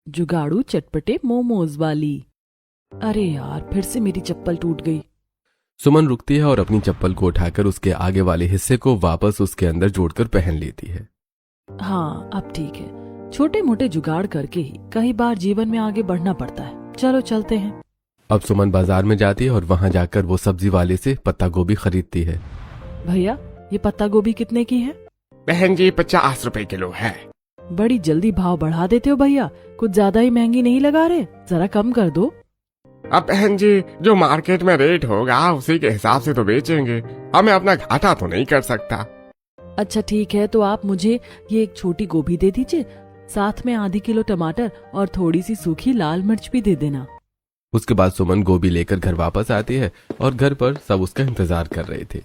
जुगाड़ू चटपटे मोमोज वाली। अरे यार, फिर से मेरी चप्पल टूट गई। सुमन रुकती है और अपनी चप्पल को उठाकर उसके आगे वाले हिस्से को वापस उसके अंदर जोड़कर पहन लेती है। हाँ, अब ठीक है। छोटे मोटे जुगाड़ करके ही कई बार जीवन में आगे बढ़ना पड़ता है। चलो चलते हैं। अब सुमन बाजार में जाती है और वहां जाकर वो सब्जी वाले से पत्ता गोभी खरीदती है। भैया, ये पत्ता गोभी कितने की है? बहन जी 50 रुपए किलो है। बड़ी जल्दी भाव बढ़ा देते हो भैया, कुछ ज्यादा ही महंगी नहीं लगा रहे? जरा कम कर दो। अब बहन जी जो मार्केट में रेट होगा उसी के हिसाब से तो बेचेंगे, अब मैं अपना घाटा तो नहीं कर सकता। अच्छा ठीक है, तो आप मुझे ये एक छोटी गोभी दे दीजिए, साथ में आधी किलो टमाटर और थोड़ी सी सूखी लाल मिर्च भी दे देना। उसके बाद सुमन गोभी लेकर घर वापस आती है और घर पर सब उसका इंतजार कर रहे थे।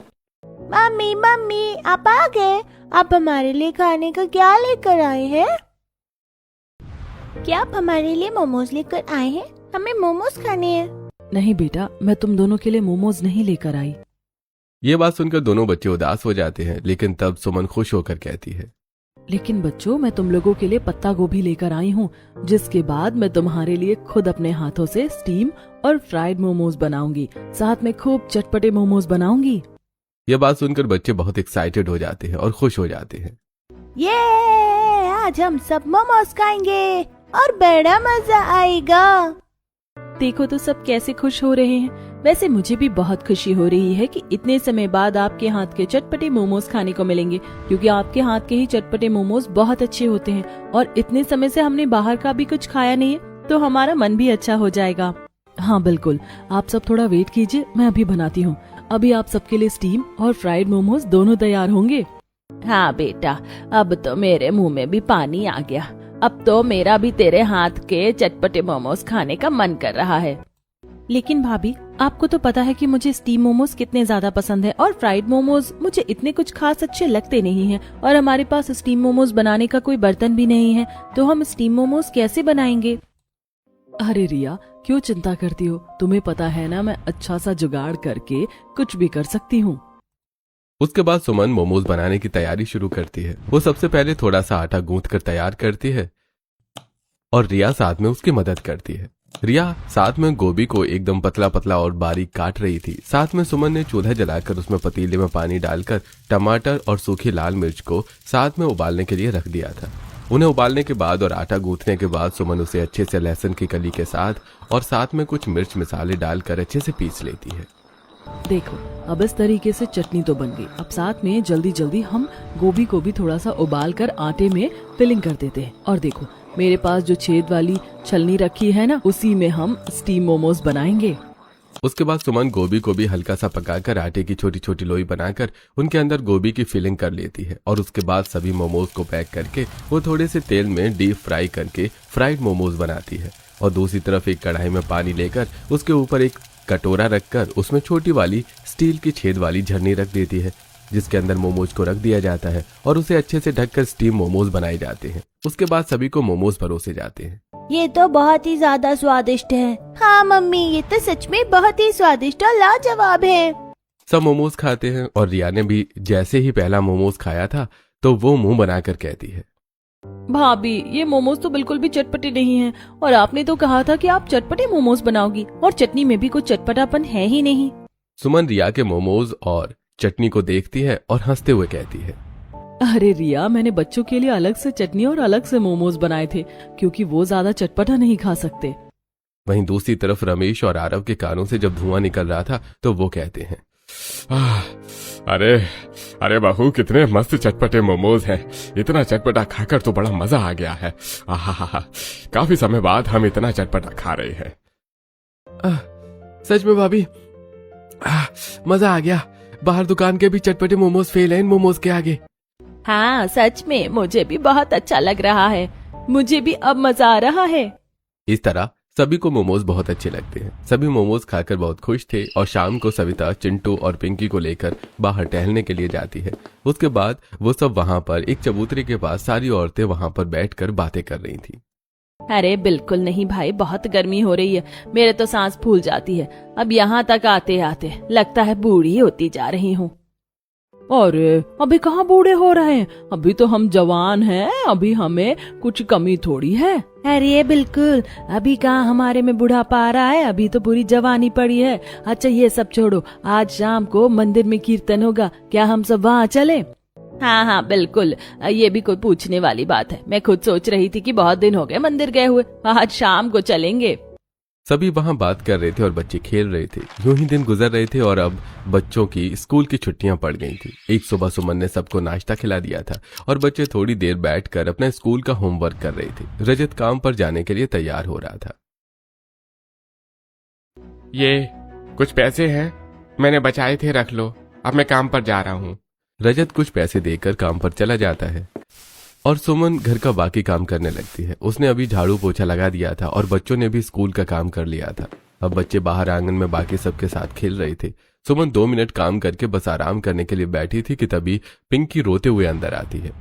मम्मी मम्मी आप आ गए। आप हमारे लिए खाने का क्या लेकर आए हैं? क्या आप हमारे लिए मोमोज लेकर आए हैं? हमें मोमोज खाने हैं। नहीं बेटा, मैं तुम दोनों के लिए मोमोज नहीं लेकर आई। ये बात सुनकर दोनों बच्चे उदास हो जाते हैं, लेकिन तब सुमन खुश होकर कहती है, लेकिन बच्चों, मैं तुम लोगों के लिए पत्ता गोभी लेकर आई हूँ, जिसके बाद मैं तुम्हारे लिए खुद अपने हाथों से स्टीम और फ्राइड मोमोज बनाऊंगी, साथ में खूब चटपटे मोमोज बनाऊंगी। यह बात सुनकर बच्चे बहुत एक्साइटेड हो जाते हैं और खुश हो जाते हैं। ये आज हम सब मोमोज खाएंगे और बड़ा मजा आएगा। देखो तो सब कैसे खुश हो रहे हैं। वैसे मुझे भी बहुत खुशी हो रही है कि इतने समय बाद आपके हाथ के चटपटे मोमोज खाने को मिलेंगे, क्योंकि आपके हाथ के ही चटपटे मोमोज बहुत अच्छे होते हैं और इतने समय से हमने बाहर का भी कुछ खाया नहीं है, तो हमारा मन भी अच्छा हो जाएगा। हाँ बिल्कुल, आप सब थोड़ा वेट कीजिए, मैं अभी बनाती हूँ। अभी आप सबके लिए स्टीम और फ्राइड मोमोज दोनों तैयार होंगे। हाँ बेटा, अब तो मेरे मुंह में भी पानी आ गया। अब तो मेरा भी तेरे हाथ के चटपटे मोमोज खाने का मन कर रहा है। लेकिन भाभी, आपको तो पता है कि मुझे स्टीम मोमोज कितने ज्यादा पसंद है और फ्राइड मोमोज मुझे इतने कुछ खास अच्छे लगते नहीं हैं, और हमारे पास स्टीम मोमोज बनाने का कोई बर्तन भी नहीं है, तो हम स्टीम मोमोज कैसे बनाएंगे? अरे रिया, क्यों चिंता करती हो? तुम्हें पता है ना, मैं अच्छा सा जुगाड़ करके कुछ भी कर सकती हूँ। उसके बाद सुमन मोमोज बनाने की तैयारी शुरू करती है। वो सबसे पहले थोड़ा सा आटा गूंथ कर तैयार करती है और रिया साथ में उसकी मदद करती है। रिया साथ में गोभी को एकदम पतला पतला और बारीक काट रही थी। साथ में सुमन ने चूल्हा जलाकर उसमें पतीले में पानी डालकर टमाटर और सूखी लाल मिर्च को साथ में उबालने के लिए रख दिया था। उन्हें उबालने के बाद और आटा गूंथने के बाद सुमन उसे अच्छे से लहसुन की कली के साथ और साथ में कुछ मिर्च मसाले डालकर अच्छे से पीस लेती है। देखो, अब इस तरीके से चटनी तो बन गई। अब साथ में जल्दी जल्दी हम गोभी को भी थोड़ा सा उबाल कर आटे में फिलिंग कर देते हैं। और देखो, मेरे पास जो छेद वाली छलनी रखी है ना, उसी में हम स्टीम मोमोज बनाएंगे। उसके बाद सुमन गोभी को भी हल्का सा पकाकर आटे की छोटी छोटी लोई बनाकर उनके अंदर गोभी की फिलिंग कर लेती है और उसके बाद सभी मोमोज को पैक करके वो थोड़े से तेल में डीप फ्राई करके फ्राइड मोमोज बनाती है। और दूसरी तरफ एक कढ़ाई में पानी लेकर उसके ऊपर एक कटोरा रखकर उसमें छोटी वाली स्टील की छेद वाली झरनी रख देती है, जिसके अंदर मोमोज को रख दिया जाता है और उसे अच्छे से ढककर स्टीम मोमोज बनाए जाते हैं। उसके बाद सभी को मोमोज परोसे जाते हैं। ये तो बहुत ही ज्यादा स्वादिष्ट है। हाँ मम्मी, ये तो सच में बहुत ही स्वादिष्ट और लाजवाब है। सब मोमोज खाते हैं और रिया ने भी जैसे ही पहला मोमोज खाया था तो वो मुंह बनाकर कहती है, भाभी, ये मोमोज तो बिल्कुल भी चटपटे नहीं हैं, और आपने तो कहा था कि आप चटपटे मोमोज बनाओगी, और चटनी में भी कुछ चटपटापन है ही नहीं। सुमन रिया के मोमोज और चटनी को देखती है और हंसते हुए कहती है, अरे रिया, मैंने बच्चों के लिए अलग से चटनी और अलग से मोमोज बनाए थे, क्योंकि वो ज्यादा चटपटा नहीं खा सकते। वहीं दूसरी तरफ रमेश और आरव के कानों से जब धुआं निकल रहा था तो वो कहते हैं, अरे अरे बहू, कितने मस्त चटपटे मोमोज हैं। इतना चटपटा खाकर तो बड़ा मजा आ गया है। आहा, काफी समय बाद हम इतना चटपटा खा रहे हैं। सच में भाभी, मजा आ गया। बाहर दुकान के भी चटपटे मोमोज फेल हैं इन मोमोज के आगे। हाँ सच में, मुझे भी बहुत अच्छा लग रहा है। मुझे भी अब मजा आ रहा है। इस तरह सभी को मोमोज बहुत अच्छे लगते हैं। सभी मोमोज खाकर बहुत खुश थे और शाम को सविता चिंटू और पिंकी को लेकर बाहर टहलने के लिए जाती है। उसके बाद वो सब वहाँ पर एक चबूतरे के पास सारी औरतें वहाँ पर बैठकर बातें कर रही थी। अरे बिल्कुल नहीं भाई, बहुत गर्मी हो रही है। मेरे तो सांस फूल जाती है। अब यहाँ तक आते आते लगता है बूढ़ी होती जा रही हूँ। अरे अभी कहाँ बूढ़े हो रहे हैं, अभी तो हम जवान हैं, अभी हमें कुछ कमी थोड़ी है। अरे बिल्कुल, अभी कहाँ हमारे में बुढ़ापा आ रहा है, अभी तो पूरी जवानी पड़ी है। अच्छा ये सब छोड़ो, आज शाम को मंदिर में कीर्तन होगा, क्या हम सब वहाँ चले? हाँ हाँ बिल्कुल, ये भी कोई पूछने वाली बात है। मैं खुद सोच रही थी कि बहुत दिन हो गए मंदिर गए हुए, आज शाम को चलेंगे। सभी वहां बात कर रहे थे और बच्चे खेल रहे थे। यूं ही दिन गुजर रहे थे और अब बच्चों की स्कूल की छुट्टियां पड़ गई थी। एक सुबह सुमन ने सबको नाश्ता खिला दिया था और बच्चे थोड़ी देर बैठकर अपने स्कूल का होमवर्क कर रहे थे। रजत काम पर जाने के लिए तैयार हो रहा था। ये कुछ पैसे हैं, मैंने बचाए थे, रख लो, अब मैं काम पर जा रहा हूँ। रजत कुछ पैसे देकर काम पर चला जाता है और सुमन घर का बाकी काम करने लगती है। उसने अभी झाड़ू पोछा लगा दिया था और बच्चों ने भी स्कूल का काम कर लिया था। अब बच्चे बाहर आंगन में बाकी सबके साथ खेल रहे थे। सुमन 2 मिनट काम करके बस आराम करने के लिए बैठी थी कि तभी पिंकी रोते हुए अंदर आती है।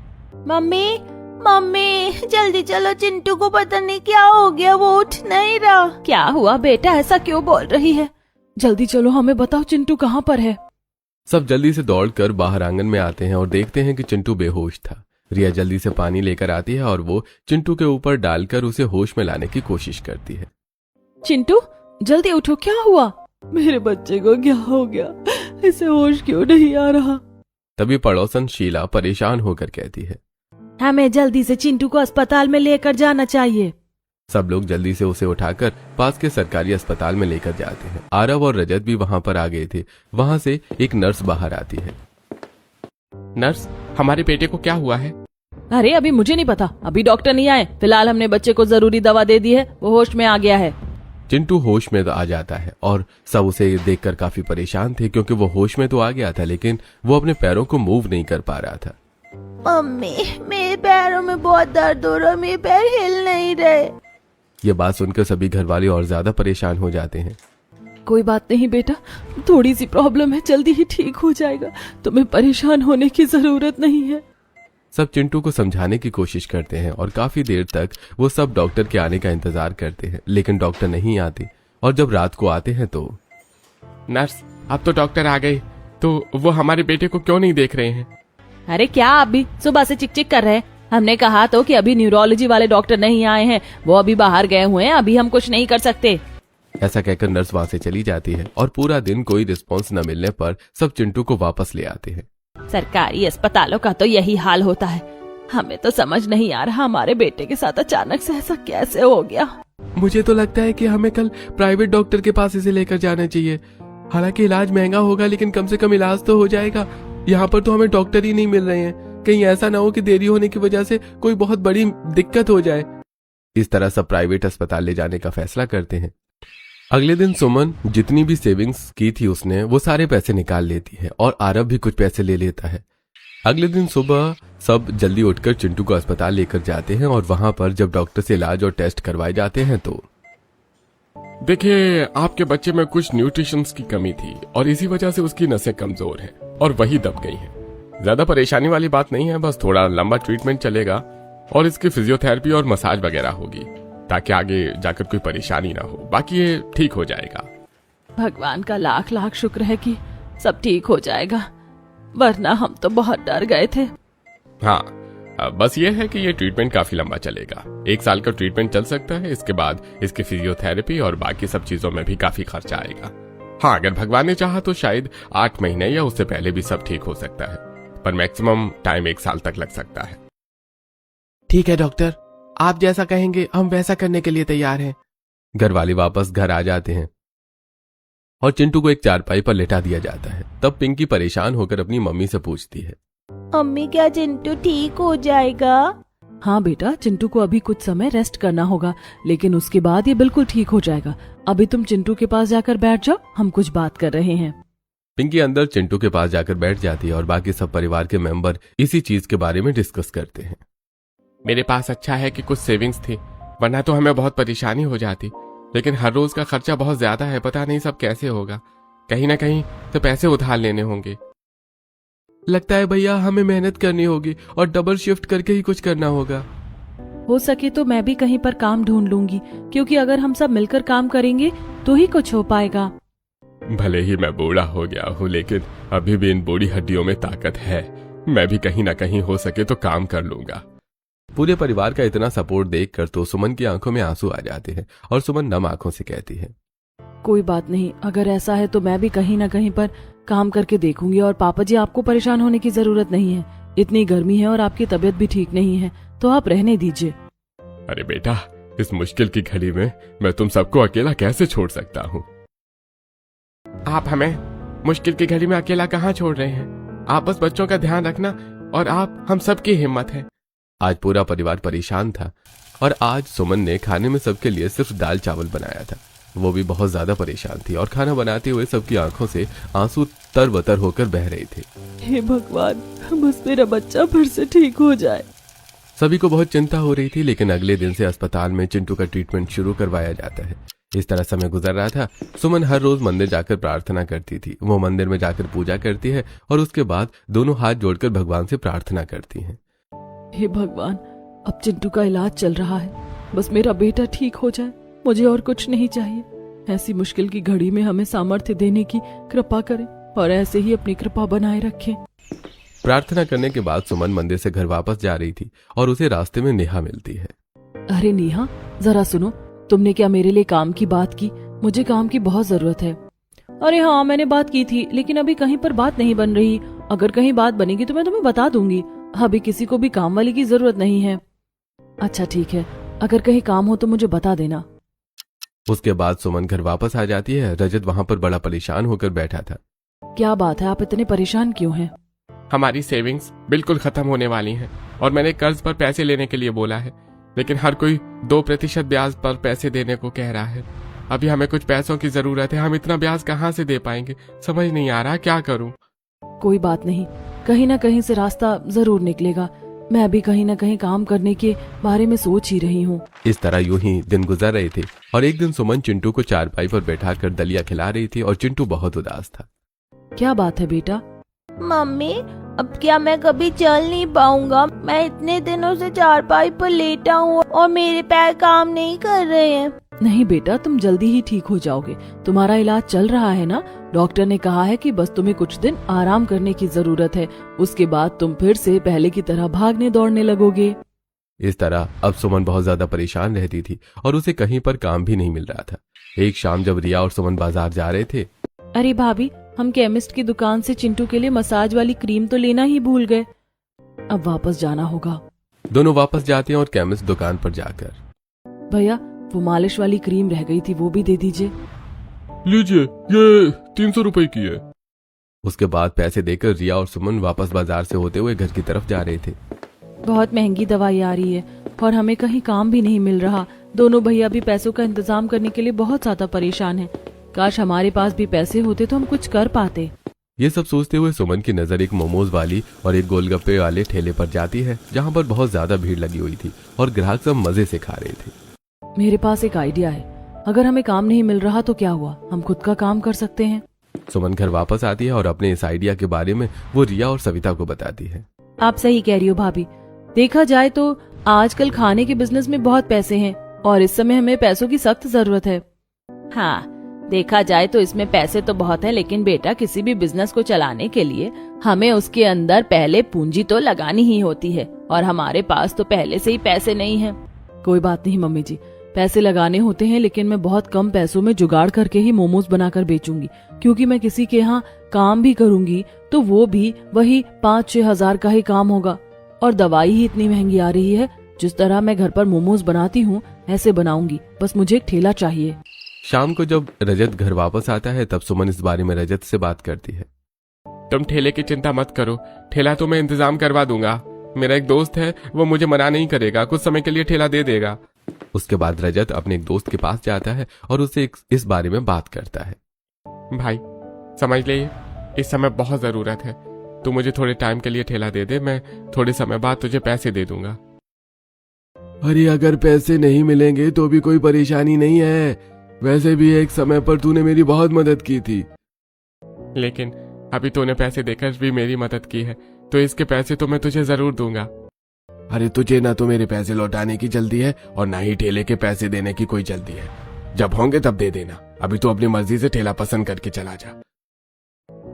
मम्मी मम्मी जल्दी चलो, चिंटू को पता नहीं क्या हो गया, वो उठ नहीं रहा। क्या हुआ बेटा, ऐसा क्यों बोल रही है? जल्दी चलो, हमें बताओ चिंटू कहाँ पर है। सब जल्दी से दौड़कर बाहर आंगन में आते हैं और देखते हैं कि चिंटू बेहोश था। रिया जल्दी से पानी लेकर आती है और वो चिंटू के ऊपर डालकर उसे होश में लाने की कोशिश करती है। चिंटू जल्दी उठो, क्या हुआ? मेरे बच्चे को क्या हो गया, इसे होश क्यों नहीं आ रहा? तभी पड़ोसन शीला परेशान होकर कहती है, हमें जल्दी से चिंटू को अस्पताल में लेकर जाना चाहिए। सब लोग जल्दी से उसे उठाकर पास के सरकारी अस्पताल में लेकर जाते हैं। आरव और रजत भी वहां पर आ गए थे। वहां से एक नर्स बाहर आती है। नर्स, हमारे बेटे को क्या हुआ है? अरे अभी मुझे नहीं पता, अभी डॉक्टर नहीं आए। फिलहाल हमने बच्चे को जरूरी दवा दे दी है, वो होश में आ गया है। चिंटू होश में आ जाता है और सब उसे देखकर काफी परेशान थे क्योंकि वो होश में तो आ गया था लेकिन वो अपने पैरों को मूव नहीं कर पा रहा था। मम्मी मेरे पैरों में बहुत दर्द हो रहा है, मेरे पैर हिल नहीं रहे। ये बात सुनकर सभी घर वाले और ज्यादा परेशान हो जाते हैं। कोई बात नहीं बेटा, थोड़ी सी प्रॉब्लम है, जल्दी ही ठीक हो जाएगा, तुम्हें परेशान होने की जरूरत नहीं है। सब चिंटू को समझाने की कोशिश करते हैं और काफी देर तक वो सब डॉक्टर के आने का इंतजार करते हैं लेकिन डॉक्टर नहीं आते। और जब रात को आते हैं तो नर्स, अब तो डॉक्टर आ गए, तो वो हमारे बेटे को क्यों नहीं देख रहे हैं? अरे क्या आप भी सुबह से चिक-चिक कर रहे हैं? हमने कहा तो कि अभी न्यूरोलॉजी वाले डॉक्टर नहीं आए हैं, वो अभी बाहर गए हुए हैं, अभी हम कुछ नहीं कर सकते। ऐसा कहकर नर्स वहां से चली जाती है और पूरा दिन कोई रिस्पॉन्स न मिलने पर सब चिंटू को वापस ले आते हैं। सरकारी अस्पतालों का तो यही हाल होता है, हमें तो समझ नहीं आ रहा हमारे बेटे के साथ अचानक से ऐसा कैसे हो गया। मुझे तो लगता है कि हमें कल प्राइवेट डॉक्टर के पास इसे लेकर जाना चाहिए। हालांकि इलाज महंगा होगा लेकिन कम से कम इलाज तो हो जाएगा। यहाँ पर तो हमें डॉक्टर ही नहीं मिल रहे हैं, कहीं ऐसा ना हो कि देरी होने की वजह से कोई बहुत बड़ी दिक्कत हो जाए। इस तरह सब प्राइवेट अस्पताल ले जाने का फैसला करते हैं। अगले दिन सुमन जितनी भी सेविंग्स की थी उसने वो सारे पैसे निकाल लेती है और आरव भी कुछ पैसे ले लेता है। अगले दिन सुबह सब जल्दी उठकर चिंटू को अस्पताल लेकर जाते हैं और वहां पर जब डॉक्टर से इलाज और टेस्ट करवाए जाते हैं तो देखिए, आपके बच्चे में कुछ न्यूट्रिशंस की कमी थी और इसी वजह से उसकी नसें कमजोर हैं और वही दब गई हैं। ज्यादा परेशानी वाली बात नहीं है, बस थोड़ा लंबा ट्रीटमेंट चलेगा और इसकी फिजियोथेरेपी और मसाज वगैरह होगी ताकि आगे जाकर कोई परेशानी ना हो। बाकी ये ठीक हो जाएगा। भगवान का लाख लाख शुक्र है कि सब ठीक हो जाएगा, वरना हम तो बहुत डर गए थे। हाँ, बस ये है कि ये ट्रीटमेंट काफी लंबा चलेगा, 1 साल का ट्रीटमेंट चल सकता है। इसके बाद इसकी फिजियोथेरेपी और बाकी सब चीजों में भी काफी खर्चा आएगा। हाँ, अगर भगवान ने चाहा तो शायद 8 महीने या उससे पहले भी सब ठीक हो सकता है, पर मैक्सिमम टाइम 1 साल तक लग सकता है। ठीक है डॉक्टर, आप जैसा कहेंगे हम वैसा करने के लिए तैयार हैं। घर वाले वापस घर आ जाते हैं और चिंटू को एक चारपाई पर लेटा दिया जाता है। तब पिंकी परेशान होकर अपनी मम्मी से पूछती है, मम्मी क्या चिंटू ठीक हो जाएगा? हाँ बेटा, चिंटू को अभी कुछ समय रेस्ट करना होगा लेकिन उसके बाद ये बिल्कुल ठीक हो जाएगा। अभी तुम चिंटू के पास जाकर बैठ जाओ, हम कुछ बात कर रहे हैं। पिंकी अंदर चिंटू के पास जाकर बैठ जाती है और बाकी सब परिवार के मेंबर इसी चीज के बारे में डिस्कस करते हैं। मेरे पास अच्छा है कि कुछ सेविंग्स थी, वरना तो हमें बहुत परेशानी हो जाती। लेकिन हर रोज का खर्चा बहुत ज्यादा है, पता नहीं सब कैसे होगा। कहीं ना कहीं तो पैसे उधार लेने होंगे। लगता है भैया हमें मेहनत करनी होगी और डबल शिफ्ट करके ही कुछ करना होगा। हो सके तो मैं भी कहीं पर काम ढूंढ लूंगी, क्योंकि अगर हम सब मिलकर काम करेंगे तो ही कुछ हो पाएगा। भले ही मैं बूढ़ा हो गया हूँ, लेकिन अभी भी इन बूढ़ी हड्डियों में ताकत है। मैं भी कहीं ना कहीं हो सके तो काम कर लूंगा। पूरे परिवार का इतना सपोर्ट देखकर तो सुमन की आंखों में आंसू आ जाते हैं और सुमन नम आंखों से कहती है, कोई बात नहीं, अगर ऐसा है तो मैं भी कहीं ना कहीं पर काम करके देखूंगी। और पापा जी, आपको परेशान होने की जरूरत नहीं है। इतनी गर्मी है और आपकी तबीयत भी ठीक नहीं है, तो आप रहने दीजिए। अरे बेटा, इस मुश्किल की घड़ी में मैं तुम सबको अकेला कैसे छोड़ सकता हूँ? आप हमें मुश्किल की घड़ी में अकेला कहाँ छोड़ रहे हैं? आप बस बच्चों का ध्यान रखना और आप हम सबकी हिम्मत है। आज पूरा परिवार परेशान था और आज सुमन ने खाने में सबके लिए सिर्फ दाल चावल बनाया था। वो भी बहुत ज्यादा परेशान थी और खाना बनाते हुए सबकी आंखों से आंसू तरबतर होकर बह रहे थे। हे भगवान, बस मेरा बच्चा फिर से ठीक हो जाए। सभी को बहुत चिंता हो रही थी, लेकिन अगले दिन से अस्पताल में चिंटू का ट्रीटमेंट शुरू करवाया जाता है। इस तरह समय गुजर रहा था। सुमन हर रोज मंदिर जाकर प्रार्थना करती थी। वो मंदिर में जाकर पूजा करती है और उसके बाद दोनों हाथ जोड़कर भगवान से प्रार्थना करती है। हे भगवान, अब चिंटू का इलाज चल रहा है, बस मेरा बेटा ठीक हो जाए, मुझे और कुछ नहीं चाहिए। ऐसी मुश्किल की घड़ी में हमें सामर्थ्य देने की कृपा करें और ऐसे ही अपनी कृपा बनाए रखें। प्रार्थना करने के बाद सुमन मंदिर से घर वापस जा रही थी और उसे रास्ते में नेहा मिलती है। अरे नेहा, जरा सुनो, तुमने क्या मेरे लिए काम की बात की? मुझे काम की बहुत जरूरत है। अरे हाँ, मैंने बात की थी, लेकिन अभी कहीं पर बात नहीं बन रही। अगर कहीं बात बनेगी तो मैं तुम्हें बता दूंगी। अभी किसी को भी काम वाली की जरूरत नहीं है। अच्छा ठीक है, अगर कहीं काम हो तो मुझे बता देना। उसके बाद सुमन घर वापस आ जाती है। रजत वहाँ पर बड़ा परेशान होकर बैठा था। क्या बात है, आप इतने परेशान क्यों हैं? हमारी सेविंग्स बिल्कुल खत्म होने वाली हैं और मैंने कर्ज पर पैसे लेने के लिए बोला है, लेकिन हर कोई 2% ब्याज पर पैसे देने को कह रहा है। अभी हमें कुछ पैसों की जरूरत है। हम इतना ब्याज कहाँ से दे पाएंगे? समझ नहीं आ रहा क्या करूं। कोई बात नहीं, कहीं ना कहीं से रास्ता जरूर निकलेगा। मैं अभी कहीं ना कहीं काम करने के बारे में सोच ही रही हूँ। इस तरह यूं ही दिन गुजर रहे थे और एक दिन सुमन चिंटू को चारपाई पर बैठाकर दलिया खिला रही थी और चिंटू बहुत उदास था। क्या बात है बेटा? मम्मी, अब क्या मैं कभी चल नहीं पाऊंगा? मैं इतने दिनों से चारपाई पर लेटा हूँ और मेरे पैर काम नहीं कर रहे हैं। नहीं बेटा, तुम जल्दी ही ठीक हो जाओगे। तुम्हारा इलाज चल रहा है ना? डॉक्टर ने कहा है कि बस तुम्हें कुछ दिन आराम करने की जरूरत है, उसके बाद तुम फिर से पहले की तरह भागने दौड़ने लगोगे। इस तरह अब सुमन बहुत ज्यादा परेशान रहती थी और उसे कहीं पर काम भी नहीं मिल रहा था। एक शाम जब रिया और सुमन बाजार जा रहे थे। अरे भाभी, हम केमिस्ट की दुकान से चिंटू के लिए मसाज वाली क्रीम तो लेना ही भूल गए। अब वापस जाना होगा। दोनों वापस जाते हैं और केमिस्ट दुकान पर जाकर, भैया वो मालिश वाली क्रीम रह गई थी, वो भी दे दीजिए। लीजिए, ये 300 रुपए की है। उसके बाद पैसे देकर रिया और सुमन वापस बाजार से होते हुए घर की तरफ जा रहे थे। बहुत महंगी दवाई आ रही है और हमें कहीं काम भी नहीं मिल रहा। दोनों भैया भी पैसों का इंतजाम करने के लिए बहुत ज्यादा परेशान हैं। काश हमारे पास भी पैसे होते तो हम कुछ कर पाते। ये सब सोचते हुए सुमन की नजर एक मोमोज वाली और एक गोलगप्पे वाले ठेले पर जाती है, जहाँ पर बहुत ज्यादा भीड़ लगी हुई थी और ग्राहक सब मजे से खा रहे थे। मेरे पास एक आइडिया है, अगर हमें काम नहीं मिल रहा तो क्या हुआ, हम खुद का काम कर सकते हैं। सुमन घर वापस आती है और अपने इस आइडिया के बारे में वो रिया और सविता को बताती है। आप सही कह रही हो भाभी, देखा जाए तो आजकल खाने के बिजनेस में बहुत पैसे हैं और इस समय हमें पैसों की सख्त जरूरत है। हाँ, देखा जाए तो इसमें पैसे तो बहुत है, लेकिन बेटा किसी भी बिजनेस को चलाने के लिए हमें उसके अंदर पहले पूंजी तो लगानी ही होती है और हमारे पास तो पहले से ही पैसे नहीं है। कोई बात नहीं मम्मी जी, पैसे लगाने होते हैं, लेकिन मैं बहुत कम पैसों में जुगाड़ करके ही मोमोज बनाकर बेचूंगी, क्योंकि मैं किसी के यहाँ काम भी करूंगी तो वो भी वही 5-6 हजार का ही काम होगा और दवाई ही इतनी महंगी आ रही है। जिस तरह मैं घर पर मोमोज बनाती हूँ ऐसे बनाऊंगी, बस मुझे एक ठेला चाहिए। शाम को जब रजत घर वापस आता है तब सुमन इस बारे में रजत से बात करती है। तुम ठेले की चिंता मत करो, ठेला तो मैं इंतजाम करवा दूंगा। मेरा एक दोस्त है, वो मुझे मना नहीं करेगा, कुछ समय के लिए ठेला दे देगा। उसके बाद रजत अपने एक दोस्त के पास जाता है और उससे इस बारे में बात करता है। भाई समझ ले, इस समय बहुत जरूरत है, तू मुझे थोड़े टाइम के लिए ठेला दे दे, मैं थोड़े समय बाद तुझे पैसे दे दूंगा। अरे अगर पैसे नहीं मिलेंगे तो भी कोई परेशानी नहीं है, वैसे भी एक समय पर तूने मेरी बहुत मदद की थी। लेकिन अभी तूने पैसे देकर भी मेरी मदद की है, तो इसके पैसे तो मैं तुझे जरूर दूंगा। अरे तुझे ना तो मेरे पैसे लौटाने की जल्दी है और ना ही ठेले के पैसे देने की कोई जल्दी है, जब होंगे तब दे देना, अभी तो अपनी मर्जी से ठेला पसंद करके चला जा।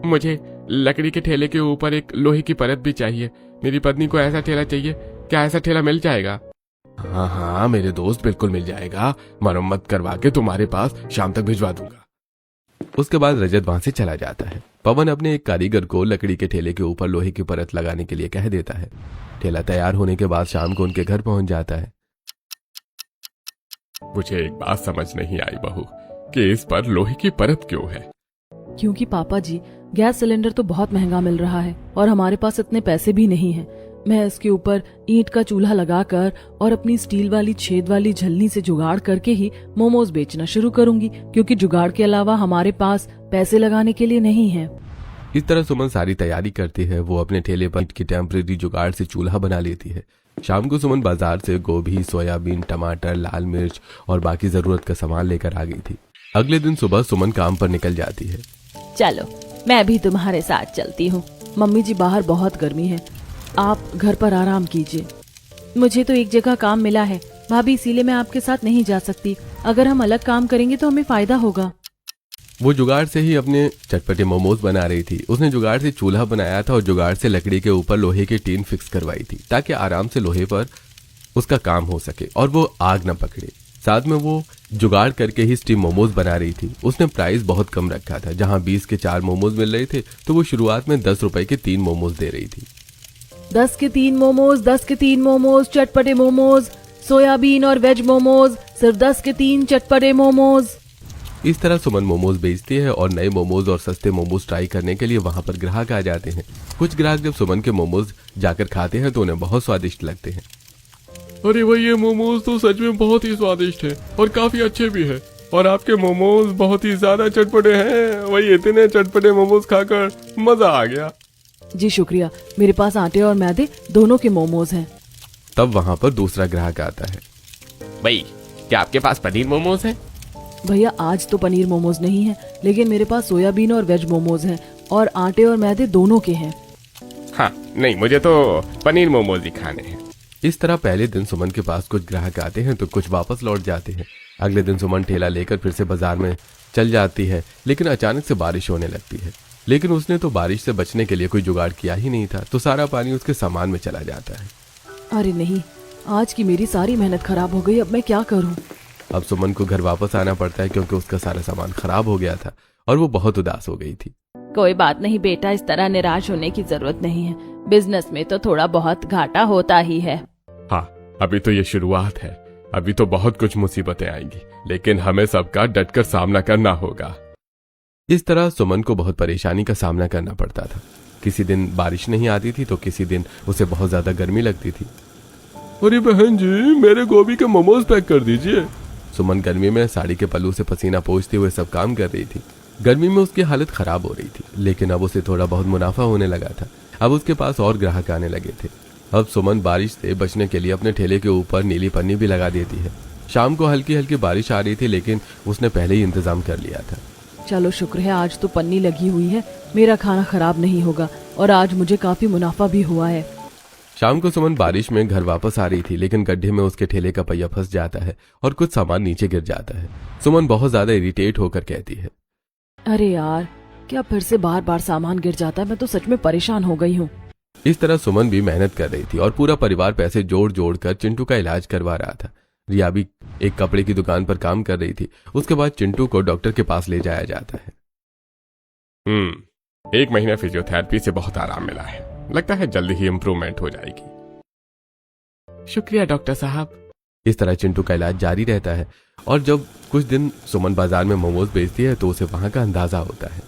मुझे लकड़ी के ठेले के ऊपर एक लोहे की परत भी चाहिए। मेरी पत्नी को ऐसा ठेला चाहिए। क्या ऐसा ठेला मिल जाएगा? हाँ हाँ मेरे दोस्त, बिल्कुल मिल जाएगा। मरम्मत करवा के तुम्हारे पास शाम तक भिजवा दूंगा। उसके बाद रजत वहां से चला जाता है। पवन अपने एक कारीगर को लकड़ी के ठेले के ऊपर लोहे की परत लगाने के लिए कह देता है। ठेला तैयार होने के बाद शाम को उनके घर पहुंच जाता है। मुझे एक बात समझ नहीं आई बहू, कि इस पर लोहे की परत क्यों है? क्योंकि पापा जी, गैस सिलेंडर तो बहुत महंगा मिल रहा है और हमारे पास इतने पैसे भी नहीं हैं। मैं इसके ऊपर ईंट का चूल्हा लगाकर और अपनी स्टील वाली छेद वाली झलनी से जुगाड़ करके ही मोमोज बेचना शुरू करूंगी, क्योंकि जुगाड़ के अलावा हमारे पास पैसे लगाने के लिए नहीं है। इस तरह सुमन सारी तैयारी करती है। वो अपने ठेले पर की टेम्परेरी जुगाड़ से चूल्हा बना लेती है। शाम को सुमन बाजार से गोभी, सोयाबीन, टमाटर, लाल मिर्च और बाकी जरूरत का सामान लेकर आ गई थी। अगले दिन सुबह सुमन काम पर निकल जाती है। चलो मैं भी तुम्हारे साथ चलती हूँ। मम्मी जी, बाहर बहुत गर्मी है, आप घर पर आराम कीजिए। मुझे तो एक जगह काम मिला है भाभी, इसीलिए मैं आपके साथ नहीं जा सकती। अगर हम अलग काम करेंगे तो हमें फायदा होगा। वो जुगाड़ से ही अपने चटपटे मोमोज बना रही थी। उसने जुगाड़ से चूल्हा बनाया था और जुगाड़ से लकड़ी के ऊपर लोहे की टीन फिक्स करवाई थी, ताकि आराम से लोहे पर उसका काम हो सके और वो आग न पकड़े। साथ में वो जुगाड़ करके ही स्टीम मोमोज बना रही थी। उसने प्राइस बहुत कम रखा था। जहां 20 के 4 मोमोज मिल रहे थे तो वो शुरुआत में 10 रुपए के 3 मोमोज दे रही थी। 10 के 3 मोमोज, 10 के 3 मोमोज, चटपटे मोमोज, सोयाबीन और वेज मोमोज, सिर्फ 10 के 3 चटपटे मोमोज। इस तरह सुमन मोमोज बेचती है और नए मोमोज और सस्ते मोमोज ट्राई करने के लिए वहां पर ग्राहक आ जाते हैं। कुछ ग्राहक जब सुमन के मोमोज जाकर खाते हैं तो उन्हें बहुत स्वादिष्ट लगते हैं। अरे भाई, ये मोमोज तो सच में बहुत ही स्वादिष्ट है और काफी अच्छे भी है। और आपके मोमोज बहुत ही ज्यादा चटपटे हैं। वही इतने चटपटे मोमोज खाकर मजा आ गया। जी शुक्रिया, मेरे पास आटे और मैदे दोनों के मोमोज हैं। तब वहां पर दूसरा ग्राहक आता है। भाई, क्या आपके पास पनीर मोमोज है? भैया, आज तो पनीर मोमोज नहीं है, लेकिन मेरे पास सोयाबीन और वेज मोमोज हैं और आटे और मैदे दोनों के हैं। हाँ नहीं, मुझे तो पनीर मोमोज ही खाने हैं। इस तरह पहले दिन सुमन के पास कुछ ग्राहक आते हैं तो कुछ वापस लौट जाते हैं। अगले दिन सुमन ठेला लेकर फिर से बाजार में चल जाती है, लेकिन अचानक से बारिश होने लगती है। लेकिन उसने तो बारिश से बचने के लिए कोई जुगाड़ किया ही नहीं था, तो सारा पानी उसके सामान में चला जाता है। अरे नहीं, आज की मेरी सारी मेहनत खराब हो गई। अब मैं क्या करूं? अब सुमन को घर वापस आना पड़ता है क्योंकि उसका सारा सामान खराब हो गया था और वो बहुत उदास हो गई थी। कोई बात नहीं बेटा, इस तरह निराश होने की जरूरत नहीं है। बिजनेस में तो थोड़ा बहुत घाटा होता ही है। हाँ, अभी तो ये शुरुआत है। अभी तो बहुत कुछ मुसीबतें आएंगी, लेकिन हमें सबका डटकर सामना करना होगा। इस तरह सुमन को बहुत परेशानी का सामना करना पड़ता था। किसी दिन बारिश नहीं आती थी तो किसी दिन उसे बहुत ज्यादा गर्मी लगती थी। अरे बहन जी, मेरे गोभी के मोमोज पैक कर दीजिए। सुमन गर्मी में साड़ी के पल्लू से पसीना पोंछते हुए सब काम कर रही थी। गर्मी में उसकी हालत खराब हो रही थी, लेकिन अब उसे थोड़ा बहुत मुनाफा होने लगा था। अब उसके पास और ग्राहक आने लगे थे। अब सुमन बारिश से बचने के लिए अपने ठेले के ऊपर नीली पन्नी भी लगा देती है। शाम को हल्की हल्की बारिश आ रही थी, लेकिन उसने पहले ही इंतजाम कर लिया था। चलो शुक्र है, आज तो पन्नी लगी हुई है, मेरा खाना खराब नहीं होगा और आज मुझे काफी मुनाफा भी हुआ है। शाम को सुमन बारिश में घर वापस आ रही थी, लेकिन गड्ढे में उसके ठेले का पहिया फंस जाता है और कुछ सामान नीचे गिर जाता है। सुमन बहुत ज्यादा इरिटेट होकर कहती है, अरे यार, क्या फिर से बार बार सामान गिर जाता है? मैं तो सच में परेशान हो गई हूँ। इस तरह सुमन भी मेहनत कर रही थी और पूरा परिवार पैसे जोड़ जोड़ कर चिंटू का इलाज करवा रहा था। रिया भी एक कपड़े की दुकान पर काम कर रही थी। उसके बाद चिंटू को डॉक्टर के पास ले जाया जाता है। 1 महीना फिजियोथेरेपी से बहुत आराम मिला है। लगता है जल्दी ही इम्प्रूवमेंट हो जाएगी। शुक्रिया डॉक्टर साहब। इस तरह चिंटू का इलाज जारी रहता है और जब कुछ दिन सुमन बाजार में मोमोज बेचती है तो उसे वहां का अंदाजा होता है।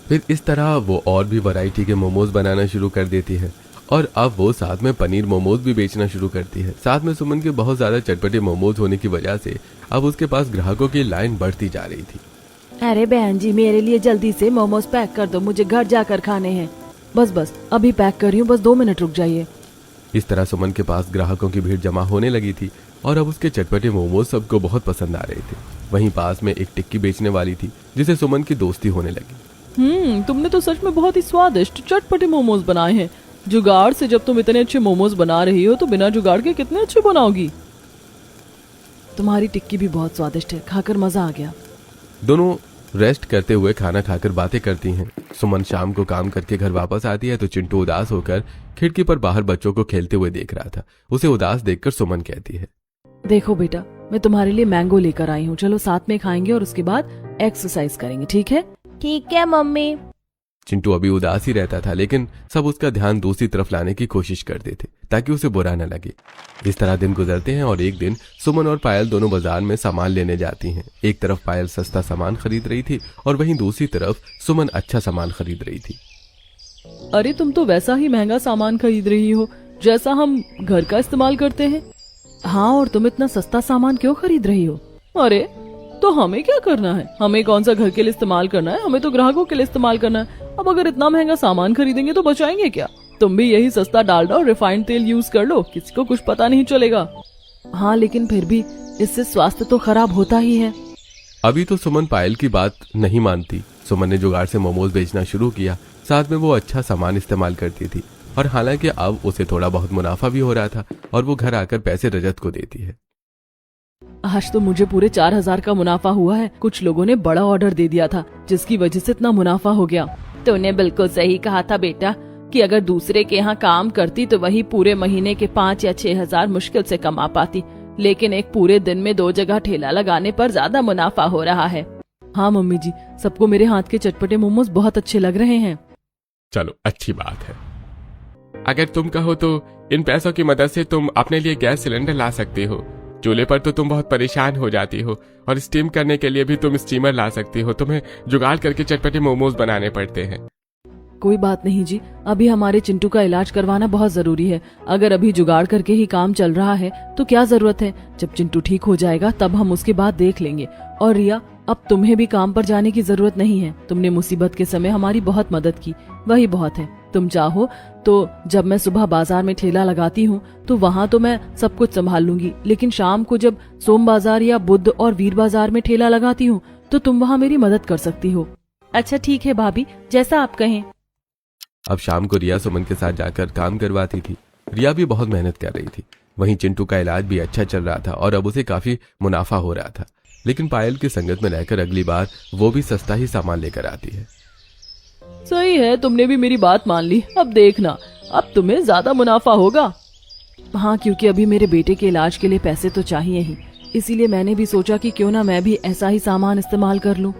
फिर इस तरह वो और भी वैरायटी के मोमोज बनाना शुरू कर देती है और अब वो साथ में पनीर मोमोज भी बेचना शुरू करती है। साथ में सुमन के बहुत ज्यादा चटपटे मोमोज होने की वजह से अब उसके पास ग्राहकों की लाइन बढ़ती जा रही थी। अरे बहन जी, मेरे लिए जल्दी से मोमोज पैक कर दो, मुझे घर जाकर खाने हैं। बस अभी पैक कर रही हूँ, बस 2 मिनट रुक जाइए। इस तरह सुमन के पास ग्राहकों की भीड़ जमा होने लगी थी और अब उसके चटपटे मोमोज सबको बहुत पसंद आ रहे थे। वहीं पास में एक टिक्की बेचने वाली थी जिसे सुमन की दोस्ती होने लगी। तुमने तो सच में बहुत ही स्वादिष्ट चटपटे मोमोज बनाए हैं। जुगाड़ से जब तुम इतने अच्छे मोमोज बना रही हो तो बिना जुगाड़ के कितने अच्छे बनाओगी। तुम्हारी टिक्की भी बहुत स्वादिष्ट है, खाकर मजा आ गया। दोनों रेस्ट करते हुए खाना खाकर बातें करती हैं। सुमन शाम को काम करके घर वापस आती है तो चिंटू उदास होकर खिड़की पर बाहर बच्चों को खेलते हुए देख रहा था। उसे उदास देखकर सुमन कहती है, देखो बेटा, मैं तुम्हारे लिए मैंगो लेकर आई हूँ, चलो साथ में खाएंगे और उसके बाद एक्सरसाइज करेंगे, ठीक है? ठीक है मम्मी। चिंटू अभी उदास ही रहता था, लेकिन सब उसका ध्यान दूसरी तरफ लाने की कोशिश करते थे ताकि उसे बुरा न लगे। इस तरह दिन गुजरते हैं और एक दिन सुमन और पायल दोनों बाजार में सामान लेने जाती हैं। एक तरफ पायल सस्ता सामान खरीद रही थी और वहीं दूसरी तरफ सुमन अच्छा सामान खरीद रही थी। अरे तुम तो वैसा ही महंगा सामान खरीद रही हो जैसा हम घर का इस्तेमाल करते हैं। हाँ, और तुम इतना सस्ता सामान क्यों खरीद रही हो? अरे तो हमें क्या करना है? हमें कौन सा घर के लिए इस्तेमाल करना है? हमें तो ग्राहकों के लिए इस्तेमाल करना है। अब अगर इतना महंगा सामान खरीदेंगे तो बचाएंगे क्या? तुम भी यही सस्ता डालडा और रिफाइंड तेल यूज कर लो, किसी को कुछ पता नहीं चलेगा। हाँ, लेकिन फिर भी इससे स्वास्थ्य तो खराब होता ही है। अभी तो सुमन पायल की बात नहीं मानती। सुमन ने जुगाड़ से मोमोज बेचना शुरू किया, साथ में वो अच्छा सामान इस्तेमाल करती थी और हालांकि अब उसे थोड़ा बहुत मुनाफा भी हो रहा था और वो घर आकर पैसे रजत को देती है। आज तो मुझे पूरे 4000 का मुनाफा हुआ है। कुछ लोगों ने बड़ा ऑर्डर दे दिया था जिसकी वजह से इतना मुनाफा हो गया। तूने बिल्कुल सही कहा था बेटा कि अगर दूसरे के यहाँ काम करती तो वही पूरे महीने के 5 या 6 हजार मुश्किल से कमा पाती, लेकिन एक पूरे दिन में 2 जगह ठेला लगाने पर ज्यादा मुनाफा हो रहा है। हाँ मम्मी जी, सबको मेरे हाथ के चटपटे मोमोज बहुत अच्छे लग रहे हैं। चलो अच्छी बात है। अगर तुम कहो तो इन पैसों की मदद से तुम अपने लिए गैस सिलेंडर ला सकती हो। चूल्हे पर तो तुम बहुत परेशान हो जाती हो और स्टीम करने के लिए भी तुम स्टीमर ला सकती हो। तुम्हें जुगाड़ करके चटपटे मोमोज बनाने पड़ते हैं। कोई बात नहीं जी, अभी हमारे चिंटू का इलाज करवाना बहुत जरूरी है। अगर अभी जुगाड़ करके ही काम चल रहा है तो क्या जरूरत है? जब चिंटू ठीक हो जाएगा तब हम उसके बाद देख लेंगे। और रिया, अब तुम्हें भी काम पर जाने की जरूरत नहीं है। तुमने मुसीबत के समय हमारी बहुत मदद की, वही बहुत है। तुम चाहो तो जब मैं सुबह बाजार में ठेला लगाती हूँ तो वहाँ तो मैं सब कुछ संभाल लूंगी, लेकिन शाम को जब सोम बाजार या बुध और वीर बाजार में ठेला लगाती हूँ तो तुम वहाँ मेरी मदद कर सकती हो। अच्छा ठीक है भाभी, जैसा आप कहें। अब शाम को रिया सुमन के साथ जाकर काम करवाती थी। रिया भी बहुत मेहनत कर रही थी। वहीं चिंटू का इलाज भी अच्छा चल रहा था और अब उसे काफी मुनाफा हो रहा था। लेकिन पायल की संगत में रहकर अगली बार वो भी सस्ता ही सामान लेकर आती है। सही है, तुमने भी मेरी बात मान ली। अब देखना, अब तुम्हें ज्यादा मुनाफा होगा। हाँ, क्योंकि अभी मेरे बेटे के इलाज के लिए पैसे तो चाहिए ही, इसीलिए मैंने भी सोचा कि क्यों ना मैं भी ऐसा ही सामान इस्तेमाल कर लूं।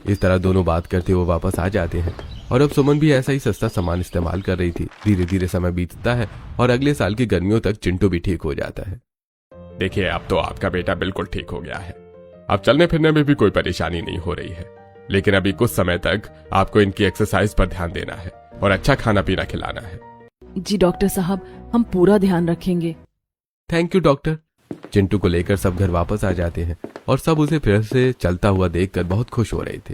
इस तरह दोनों बात करते हुए वापस आ जाते हैं और अब सुमन भी ऐसा ही सस्ता सामान इस्तेमाल कर रही थी। धीरे धीरे समय बीतता है और अगले साल की गर्मियों तक चिंटू भी ठीक हो जाता है। देखिए, अब तो आपका बेटा बिल्कुल ठीक हो गया है। अब चलने फिरने में भी कोई परेशानी नहीं हो रही है, लेकिन अभी कुछ समय तक आपको इनकी एक्सरसाइज पर ध्यान देना है और अच्छा खाना पीना खिलाना है। जी डॉक्टर साहब, हम पूरा ध्यान रखेंगे। Thank you doctor. चिंटू को लेकर सब घर वापस आ जाते हैं और सब उसे फिर से चलता हुआ देखकर बहुत खुश हो रहे थे।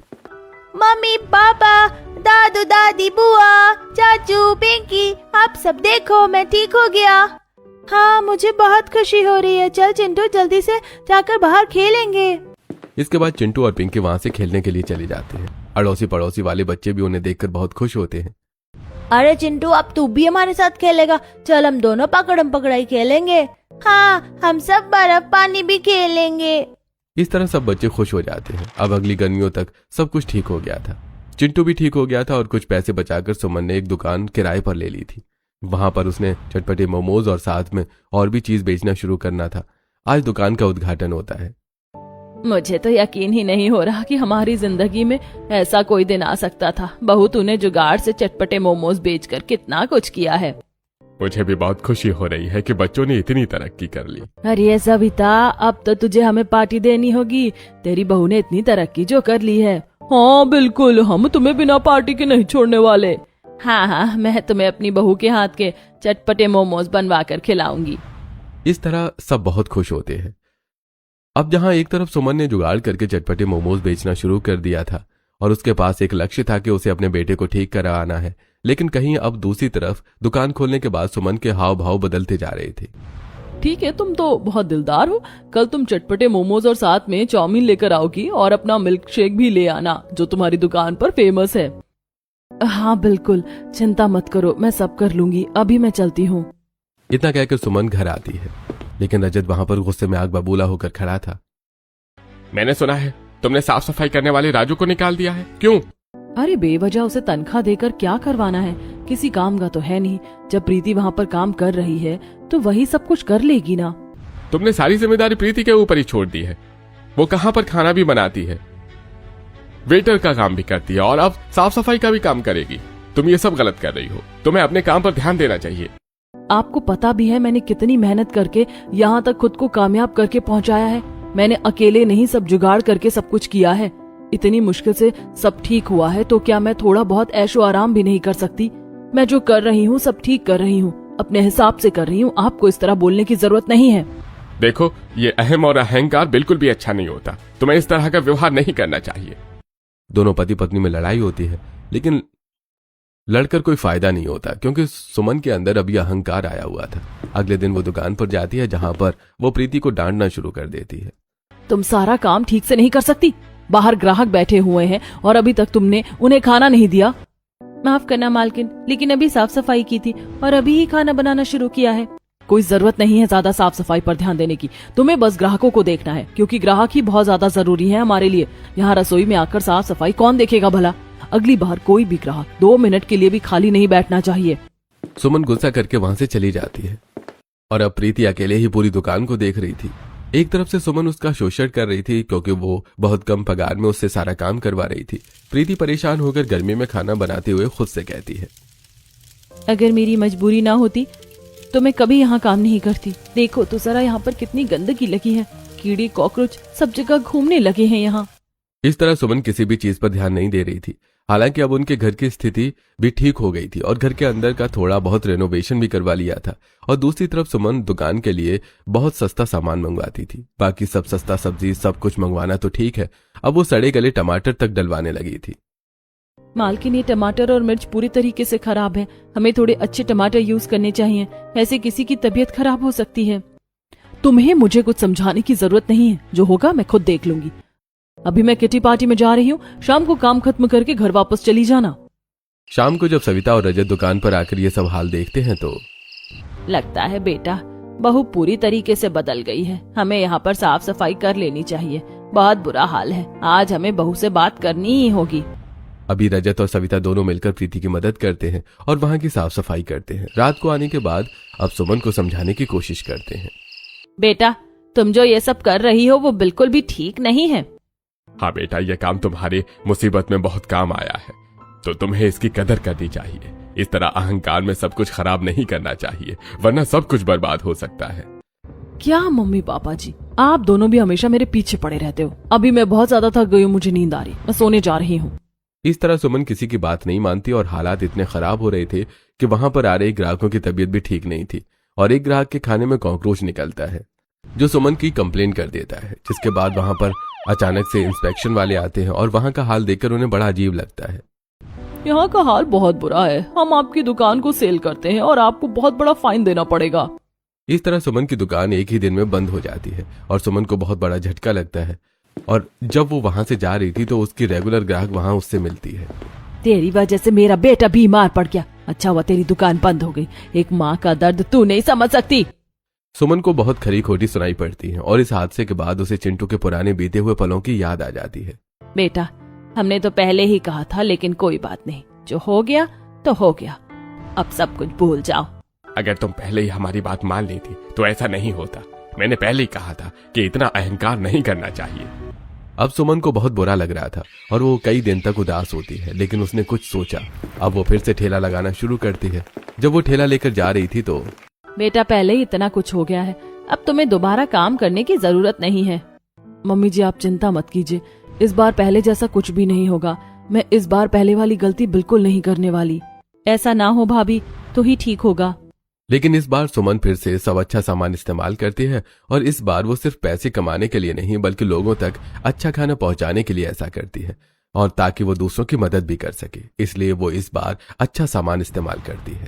मम्मी, पापा, दादू, दादी, बुआ, चाचू, पिंकी, आप सब देखो, मैं ठीक हो गया। हाँ, मुझे बहुत खुशी हो रही है। चल चिंटू, जल्दी से जाकर बाहर खेलेंगे। इसके बाद चिंटू और पिंकी वहाँ से खेलने के लिए चले जाते हैं। अड़ोसी पड़ोसी वाले बच्चे भी उन्हें देखकर बहुत खुश होते हैं। अरे चिंटू, अब तू भी हमारे साथ खेलेगा। चल हम दोनों पकड़म पकड़ाई खेलेंगे। हाँ, हम सब बर्फ पानी भी खेलेंगे। इस तरह सब बच्चे खुश हो जाते हैं। अब अगली गर्मियों तक सब कुछ ठीक हो गया था। चिंटू भी ठीक हो गया था और कुछ पैसे बचाकर सुमन ने एक दुकान किराए पर ले ली थी। वहां पर उसने चटपटे मोमोज और साथ में और भी चीज बेचना शुरू करना था। आज दुकान का उद्घाटन होता है। मुझे तो यकीन ही नहीं हो रहा कि हमारी जिंदगी में ऐसा कोई दिन आ सकता था। बहू, तूने जुगाड़ से चटपटे मोमोज बेचकर कितना कुछ किया है। मुझे भी बहुत खुशी हो रही है कि बच्चों ने इतनी तरक्की कर ली। अरे सविता, अब तो तुझे हमें पार्टी देनी होगी। तेरी बहू ने इतनी तरक्की जो कर ली है। हाँ बिल्कुल, हम तुम्हें बिना पार्टी के नहीं छोड़ने वाले। हाँ हाँ, मैं तुम्हें अपनी बहू के हाथ के चटपटे मोमोज बनवा कर खिलाऊंगी। इस तरह सब बहुत खुश होते हैं। अब जहां एक तरफ सुमन ने जुगाड़ करके चटपटे मोमोज बेचना शुरू कर दिया था और उसके पास एक लक्ष्य था कि उसे अपने बेटे को ठीक करवाना है, लेकिन कहीं अब दूसरी तरफ दुकान खोलने के बाद सुमन के हाव भाव बदलते जा रहे थे। ठीक है, तुम तो बहुत दिलदार हो। कल तुम चटपटे मोमोज और साथ में चाउमीन लेकर आओगी और अपना मिल्क शेक भी ले आना जो तुम्हारी दुकान पर फेमस है। हाँ बिल्कुल, चिंता मत करो, मैं सब कर लूंगी। अभी मैं चलती हूँ। इतना कहकर सुमन घर आती है, लेकिन रजत वहां पर गुस्से में आग बबूला होकर खड़ा था। मैंने सुना है तुमने साफ सफाई करने वाले राजू को निकाल दिया है, क्यों? अरे बेवजह उसे तनख्वाह देकर क्या करवाना है, किसी काम का तो है नहीं। जब प्रीति वहाँ पर काम कर रही है तो वही सब कुछ कर लेगी ना। तुमने सारी जिम्मेदारी प्रीति के ऊपर ही छोड़ दी है। वो कहां पर खाना भी बनाती है, वेटर का काम भी करती है और अब साफ सफाई का भी काम करेगी। तुम ये सब गलत कर रही हो, तुम्हें अपने काम पर ध्यान देना चाहिए। आपको पता भी है मैंने कितनी मेहनत करके यहाँ तक खुद को कामयाब करके पहुँचाया है। मैंने अकेले नहीं सब जुगाड़ करके सब कुछ किया है। इतनी मुश्किल से सब ठीक हुआ है तो क्या मैं थोड़ा बहुत ऐशो आराम भी नहीं कर सकती? मैं जो कर रही हूँ सब ठीक कर रही हूँ, अपने हिसाब से कर रही हूँ। आपको इस तरह बोलने की जरूरत नहीं है। देखो, ये अहम और अहंकार बिल्कुल भी अच्छा नहीं होता। तुम्हें इस तरह का व्यवहार नहीं करना चाहिए। दोनों पति पत्नी में लड़ाई होती है, लेकिन लड़कर कोई फायदा नहीं होता क्योंकि सुमन के अंदर अभी अहंकार आया हुआ था। अगले दिन वो दुकान पर जाती है जहां पर वो प्रीति को डांटना शुरू कर देती है। तुम सारा काम ठीक से नहीं कर सकती। बाहर ग्राहक बैठे हुए हैं और अभी तक तुमने उन्हें खाना नहीं दिया। माफ करना मालकिन, लेकिन अभी साफ सफाई की थी और अभी ही खाना बनाना शुरू किया है। कोई जरूरत नहीं है ज्यादा साफ सफाई पर ध्यान देने की। तुम्हें बस ग्राहकों को देखना है क्योंकि ग्राहक ही बहुत ज्यादा जरूरी है हमारे लिए। यहाँ रसोई में आकर साफ सफाई कौन देखेगा भला? अगली बार कोई भी ग्राहक 2 मिनट के लिए भी खाली नहीं बैठना चाहिए। सुमन गुस्सा करके वहां से चली जाती है और अब प्रीति अकेले ही पूरी दुकान को देख रही थी। एक तरफ से सुमन उसका शोषण कर रही थी क्योंकि वो बहुत कम पगार में उससे सारा काम करवा रही थी। प्रीति परेशान होकर गर्मी में खाना बनाते हुए खुद से कहती है, अगर मेरी मजबूरी ना होती तो मैं कभी यहाँ काम नहीं करती। देखो तो जरा यहाँ पर कितनी गंदगी लगी है, कीड़े कॉकरोच सब जगह घूमने लगे हैं यहाँ। इस तरह सुमन किसी भी चीज पर ध्यान नहीं दे रही थी। हालांकि अब उनके घर की स्थिति भी ठीक हो गई थी और घर के अंदर का थोड़ा बहुत रेनोवेशन भी करवा लिया था। और दूसरी तरफ सुमन दुकान के लिए बहुत सस्ता सामान मंगवाती थी। बाकी सब सस्ता सब्जी सब कुछ मंगवाना तो ठीक है, अब वो सड़े गले टमाटर तक डलवाने लगी थी। मालकिन, ये टमाटर और मिर्च पूरी तरीके से खराब है। हमें थोड़े अच्छे टमाटर यूज करने चाहिए, ऐसे किसी की तबीयत खराब हो सकती है। तुम्हें मुझे कुछ समझाने की जरूरत नहीं है, जो होगा मैं खुद देख लूंगी। अभी मैं किटी पार्टी में जा रही हूँ, शाम को काम खत्म करके घर वापस चली जाना। शाम को जब सविता और रजत दुकान पर आकर ये सब हाल देखते हैं तो लगता है बेटा बहू पूरी तरीके से बदल गई है। हमें यहाँ पर साफ सफाई कर लेनी चाहिए। बहुत बुरा हाल है, आज हमें बहू से बात करनी ही होगी। अभी रजत और सविता दोनों मिलकर प्रीति की मदद करते हैं और वहां की साफ सफाई करते हैं। रात को आने के बाद अब सुमन को समझाने की कोशिश करते हैं। बेटा, तुम जो ये सब कर रही हो वो बिल्कुल भी ठीक नहीं है। हाँ बेटा, यह काम तुम्हारी मुसीबत में बहुत काम आया है, तो तुम्हें इसकी कदर करनी चाहिए। इस तरह अहंकार में सब कुछ खराब नहीं करना चाहिए, वरना सब कुछ बर्बाद हो सकता है। क्या मम्मी पापा जी, आप दोनों भी हमेशा मेरे पीछे पड़े रहते हो। अभी मैं बहुत ज्यादा थक गई हूँ, मुझे नींद आ रही, मैं सोने जा रही हूँ। इस तरह सुमन किसी की बात नहीं मानती और हालात इतने खराब हो रहे थे कि वहां पर आ रहे ग्राहकों की तबीयत भी ठीक नहीं थी और एक ग्राहक के खाने में कॉकरोच निकलता है जो सुमन की कंप्लेन कर देता है। जिसके बाद वहां पर अचानक से इंस्पेक्शन वाले आते हैं और वहां का हाल देखकर उन्हें बड़ा अजीब लगता है। यहाँ का हाल बहुत बुरा है, हम आपकी दुकान को सेल करते हैं और आपको बहुत बड़ा फाइन देना पड़ेगा। इस तरह सुमन की दुकान एक ही दिन में बंद हो जाती है और सुमन को बहुत बड़ा झटका लगता है। और जब वो वहां से जा रही थी तो उसकी रेगुलर ग्राहक वहां उससे मिलती है। तेरी वजह से मेरा बेटा बीमार पड़ गया, अच्छा हुआ तेरी दुकान बंद हो गई। एक माँ का दर्द तू नहीं समझ सकती। सुमन को बहुत खरी खोटी सुनाई पड़ती है और इस हादसे के बाद उसे चिंटू के पुराने बीते हुए पलों की याद आ जाती है। बेटा, हमने तो पहले ही कहा था, लेकिन कोई बात नहीं, जो हो गया तो हो गया, अब सब कुछ भूल जाओ। अगर तुम पहले ही हमारी बात मान लेती तो ऐसा नहीं होता। मैंने पहले ही कहा था कि इतना अहंकार नहीं करना चाहिए। अब सुमन को बहुत बुरा लग रहा था और वो कई दिन तक उदास होती है, लेकिन उसने कुछ सोचा। अब वो फिर से ठेला लगाना शुरू करती है। जब वो ठेला लेकर जा रही थी तो बेटा, पहले ही इतना कुछ हो गया है, अब तुम्हें दोबारा काम करने की जरूरत नहीं है। मम्मी जी आप चिंता मत कीजिए, इस बार पहले जैसा कुछ भी नहीं होगा। मैं इस बार पहले वाली गलती बिल्कुल नहीं करने वाली। ऐसा ना हो भाभी तो ही ठीक होगा। लेकिन इस बार सुमन फिर से सब अच्छा सामान इस्तेमाल करती है और इस बार वो सिर्फ पैसे कमाने के लिए नहीं बल्कि लोगों तक अच्छा खाना पहुंचाने के लिए ऐसा करती है और ताकि वो दूसरों की मदद भी कर सके, इसलिए वो इस बार अच्छा सामान इस्तेमाल करती है।